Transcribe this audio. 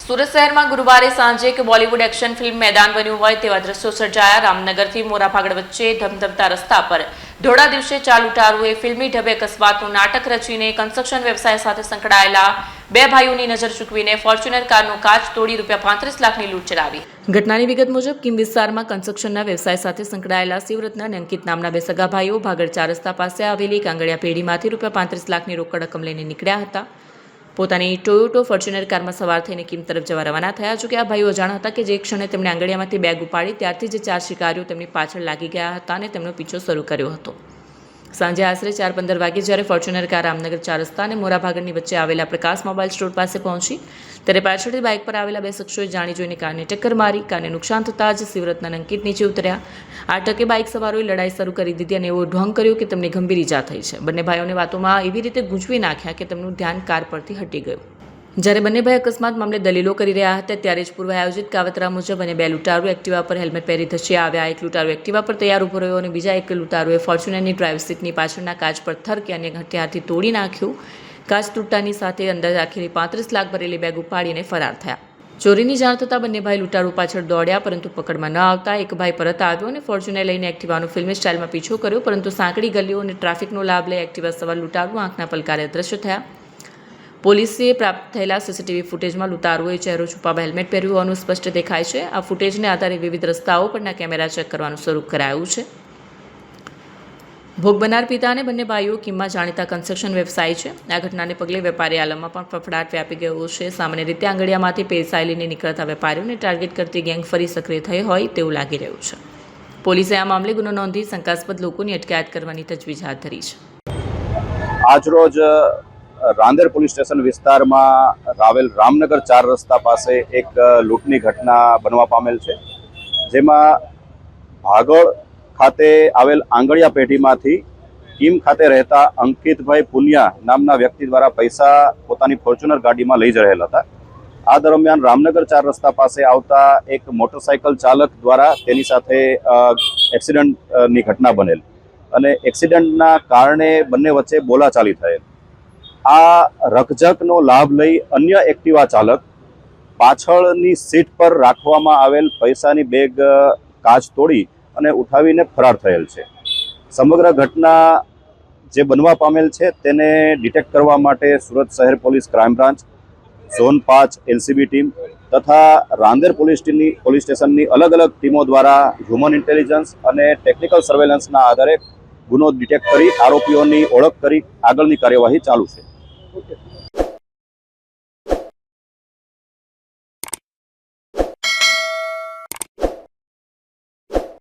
સુરત શહેરમાં ગુરુવારે સાંજે એક બોલિવૂડ એક્શન ફિલ્મ મેદાન બન્યું હોય તેવા દ્રશ્યો સર્જાયા। રામનગરથી મોરાભાગડ વચ્ચે ધમધમતા રસ્તા પર ધોળા દિવસે ચાલ ઉતારુએ ફિલ્મી ઢબે અકસ્માતનું નાટક રચીને કન્સ્ટ્રક્શન વ્યવસાય સાથે સંકળાયેલા બે ભાઈઓની નજર ચૂકવીને ફોર્ચ્યુનર કારનો કાચ તોડી ₹35 લાખની લૂંટ ચલાવી। ઘટનાની વિગત મુજબ કિમ વિસ્તારમાં કન્સ્ટ્રક્શનના વ્યવસાય સાથે સંકળાયેલા શિવરત્ન અને અંકિત નામના બે સગા ભાઈઓ ભાગડ 4 રસ્તા પાસે આવેલી કાંગડિયા પેઢીમાંથી ₹35 લાખની રોકડ રકમ લઈને નીકળ્યા હતા। પોતાની ટોયોટો ફોર્ચ્યુનર કારમાં સવાર થઈને કિમ તરફ જવા રવાના થયા। જોકે આ ભાઈઓ અજાણ હતા કે જે ક્ષણે તેમણે આંગળીયામાંથી બેગ ઉપાડી ત્યારથી જ 4 શિકારીઓ તેમની પાછળ લાગી ગયા હતા અને તેમનો પીછો શરૂ કર્યો હતો। સાંજે આશરે 4:15 વાગે જ્યારે ફોર્ચ્યુનર કાર રામનગર 4 રસ્તા અને મોરાભાગડની વચ્ચે આવેલા પ્રકાશ મોબાઈલ સ્ટોર પાસે પહોંચી ત્યારે પાછળથી બાઇક પર આવેલા બે શખ્સોએ જાણી જોઈને કારને ટક્કર મારી। કારને નુકસાન થતાં જ શિવરત્ન અને અંકિત નીચે ઉતર્યા। આ ટકે બાઇક સવારોએ લડાઈ શરૂ કરી દીધી અને એવો ઢોંગ કર્યો કે તેમને ગંભીર ઈજા થઈ છે। બંને ભાઈઓને વાતોમાં એવી રીતે ગૂંચવી નાખ્યા કે તેમનું ધ્યાન કાર પરથી હટી ગયું। જ્યારે બંને ભાઈ અકસ્માત મામલે દલીલો કરી રહ્યા હતા ત્યારે જ પૂર્વ આયોજિત કાવતરા મુજબ અને બે લૂંટારૂ એક્ટિવા પર હેલ્મેટ પહેરી ધસી આવ્યા। એક લૂંટારૂ એક્ટિવા પર તૈયાર ઊભો રહ્યો અને બીજા એક લૂંટારૂએ ફોર્ચ્યુનરની ડ્રાઈવ સીટની પાછળના કાચ પર થરકી અને હથિયારથી તોડી નાખ્યું। કાચ તૂટતાની સાથે અંદર રાખેલી 35 લાખ ભરેલી બેગ ઉપાડીને ફરાર થયા। ચોરીની જાણ થતાં બંને ભાઈ લૂંટારૂ પાછળ દોડ્યા પરંતુ પકડમાં ન આવતા એક ભાઈ પરત આવ્યો અને ફોર્ચ્યુનર લઈને એક્ટિવાનો ફિલ્મી સ્ટાઇલમાં પીછો કર્યો પરંતુ સાંકડી ગલીઓ અને ટ્રાફિકનો લાભ લઈ એક્ટિવા સવાર લૂંટારૂ આંખના પલકારે અદૃશ્ય થયા। પોલીસે પ્રાપ્ત થયેલા સીસીટીવી ફૂટેજમાં લૂંટારૂએ ચહેરો છુપાવવા હેલ્મેટ પહેર્યું હોવાનું સ્પષ્ટ દેખાય છે। આ ફૂટેજને આધારે વિવિધ રસ્તાઓ પરના કેમેરા ચેક કરવાનું શરૂ કરાયું છે। ભોગ બનનાર પિતા અને બંને ભાઈઓ કિમમાં જાણીતા કન્સ્ટ્રક્શન વ્યવસાય છે। આ ઘટનાને પગલે વેપારી આલમમાં પણ ફફડાટ વ્યાપી ગયો છે। સામાન્ય રીતે આંગળીયામાંથી પૈસા લઈને નીકળતા વેપારીઓને ટાર્ગેટ કરતી ગેંગ ફરી સક્રિય થઈ હોય તેવું લાગી રહ્યું છે। પોલીસે આ મામલે ગુનો નોંધી શંકાસ્પદ લોકોની અટકાયત કરવાની તજવીજ હાથ ધરી છે। આજરોજ રાંદેર પોલીસ સ્ટેશન વિસ્તારમાં આવેલ રામનગર 4 રસ્તા પાસે એક લૂંટની ઘટના બનવા પામેલ છે, જેમાં ભાગળ ખાતે આવેલ આંગળિયા પેઢીમાંથી કિમ ખાતે રહેતા અંકિતભાઈ પુનિયા નામના વ્યક્તિ દ્વારા પૈસા પોતાની ફોર્ચ્યુનર ગાડીમાં લઈ જઈ રહેલા હતા। આ દરમિયાન રામનગર 4 રસ્તા પાસે આવતા એક મોટરસાઇકલ ચાલક દ્વારા તેની સાથે એક્સિડન્ટની ઘટના બનેલ અને એક્સિડન્ટના કારણે બંને વચ્ચે બોલાચાલી થયેલ। આ રકઝકનો લાભ લઈ અન્ય એક્ટિવા ચાલક પાછળની સીટ પર રાખવામાં આવેલ પૈસાની બેગ કાચ તોડી અને ઉઠાવીને ફરાર થયેલ છે। સમગ્ર ઘટના જે બનવા પામેલ છે તેને ડિટેક્ટ કરવા માટે સુરત શહેર police crime branch, zone 5 LCB team તથા રાંદેર પોલીસ સ્ટેશનની અલગ અલગ ટીમો દ્વારા હ્યુમન ઇન્ટેલિજન્સ અને ટેકનિકલ સર્વેલન્સના આધારે ગુનો ડિટેક્ટ કરી આરોપીઓની ઓળખ કરી આગળની કાર્યવાહી ચાલુ છે।